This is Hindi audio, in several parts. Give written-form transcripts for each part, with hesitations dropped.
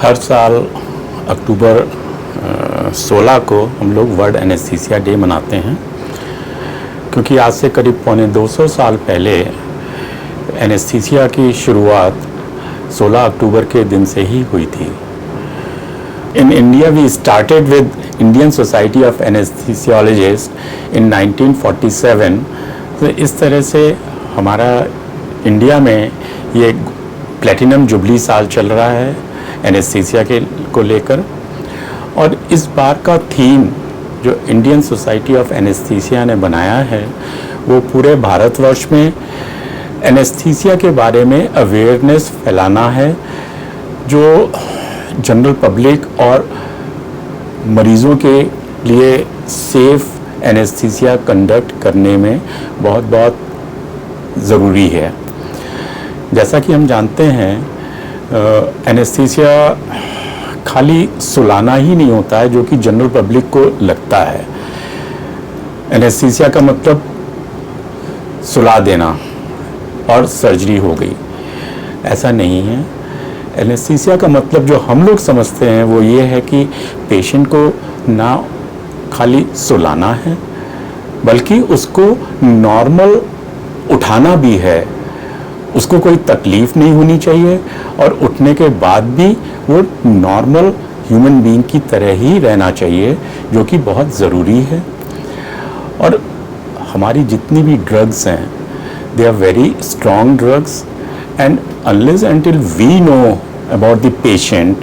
हर साल अक्टूबर 16 को हम लोग वर्ल्ड एनेस्थीसिया डे मनाते हैं, क्योंकि आज से करीब पौने 200 साल पहले एनेस्थीसिया की शुरुआत 16 अक्टूबर के दिन से ही हुई थी। In India we started with Indian Society of Anaesthesiologists in 1947। तो इस तरह से हमारा इंडिया में ये प्लेटिनम जुबली साल चल रहा है एनेस्थीसिया को लेकर, और इस बार का थीम जो इंडियन सोसाइटी ऑफ एनेस्थीसिया ने बनाया है वो पूरे भारतवर्ष में एनेस्थीसिया के बारे में अवेयरनेस फैलाना है, जो जनरल पब्लिक और मरीज़ों के लिए सेफ एनेस्थीसिया कंडक्ट करने में बहुत बहुत ज़रूरी है। जैसा कि हम जानते हैं एनेस्थीसिया खाली सुलाना ही नहीं होता है जो कि जनरल पब्लिक को लगता है। एनेस्थीसिया का मतलब सुला देना और सर्जरी हो गई, ऐसा नहीं है। एनेस्थीसिया का मतलब जो हम लोग समझते हैं वो ये है कि पेशेंट को ना खाली सुलाना है बल्कि उसको नॉर्मल उठाना भी है, उसको कोई तकलीफ़ नहीं होनी चाहिए और उठने के बाद भी वो नॉर्मल ह्यूमन बीइंग की तरह ही रहना चाहिए, जो कि बहुत ज़रूरी है। और हमारी जितनी भी ड्रग्स हैं they are very strong drugs, and unless until we know about the patient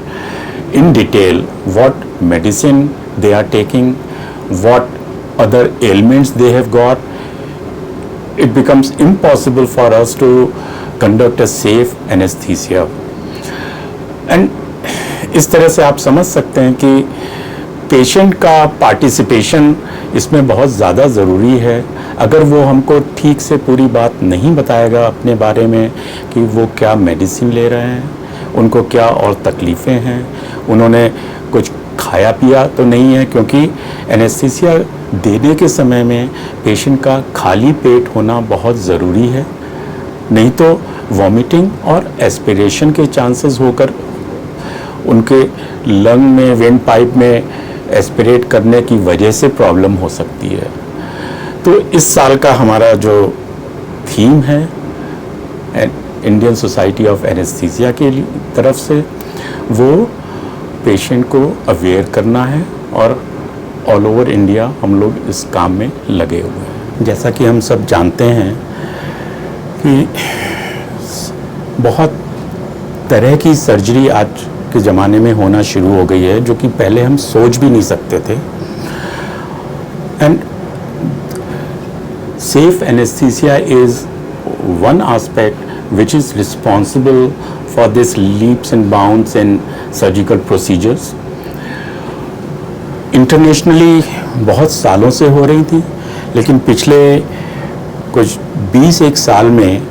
in detail, what medicine they are taking, what other ailments they have got, it becomes impossible for us to conduct a safe anesthesia. And इस तरह से आप समझ सकते हैं कि पेशेंट का पार्टिसिपेशन इसमें बहुत ज़्यादा ज़रूरी है। अगर वो हमको ठीक से पूरी बात नहीं बताएगा अपने बारे में कि वो क्या मेडिसिन ले रहे हैं, उनको क्या और तकलीफ़ें हैं, उन्होंने कुछ खाया पिया तो नहीं है, क्योंकि एनेस्थीसिया देने के समय में पेशेंट का खाली पेट होना बहुत ज़रूरी है, नहीं तो वॉमिटिंग और एस्पिरेशन के चांसेस होकर उनके लंग में वेंट पाइप में एस्पिरेट करने की वजह से प्रॉब्लम हो सकती है। तो इस साल का हमारा जो थीम है इंडियन सोसाइटी ऑफ एनेस्थीसिया के तरफ से वो पेशेंट को अवेयर करना है, और ऑल ओवर इंडिया हम लोग इस काम में लगे हुए हैं। जैसा कि हम सब जानते हैं कि बहुत तरह की सर्जरी आज के ज़माने में होना शुरू हो गई है, जो कि पहले हम सोच भी नहीं सकते थे। And safe anesthesia is one aspect which is responsible for this leaps and bounds in surgical procedures. Internationally बहुत सालों से हो रही थी, लेकिन पिछले कुछ 20-1 साल में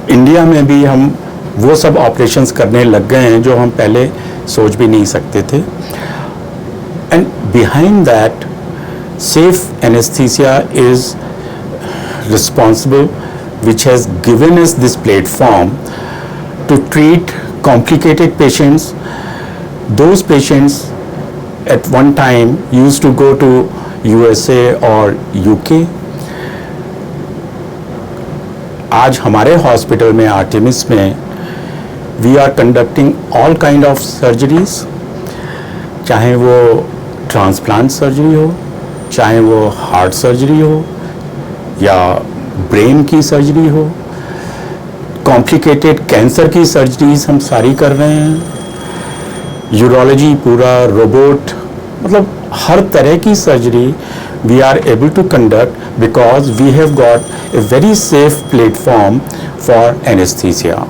इंडिया में भी हम वो सब ऑपरेशंस करने लग गए हैं जो हम पहले सोच भी नहीं सकते थे। And behind that safe anaesthesia is responsible, which has given us this platform to treat complicated patients. Those patients at one time used to go to USA or UK. आज हमारे हॉस्पिटल में आर्टेमिस में we are conducting all kind of surgeries, चाहे वो ट्रांसप्लांट सर्जरी हो, चाहे वो हार्ट सर्जरी हो या ब्रेन की सर्जरी हो, कॉम्प्लिकेटेड कैंसर की सर्जरीज हम सारी कर रहे हैं, यूरोलॉजी पूरा रोबोट, मतलब हर तरह की surgery we are able to conduct because we have got a very safe platform for anaesthesia.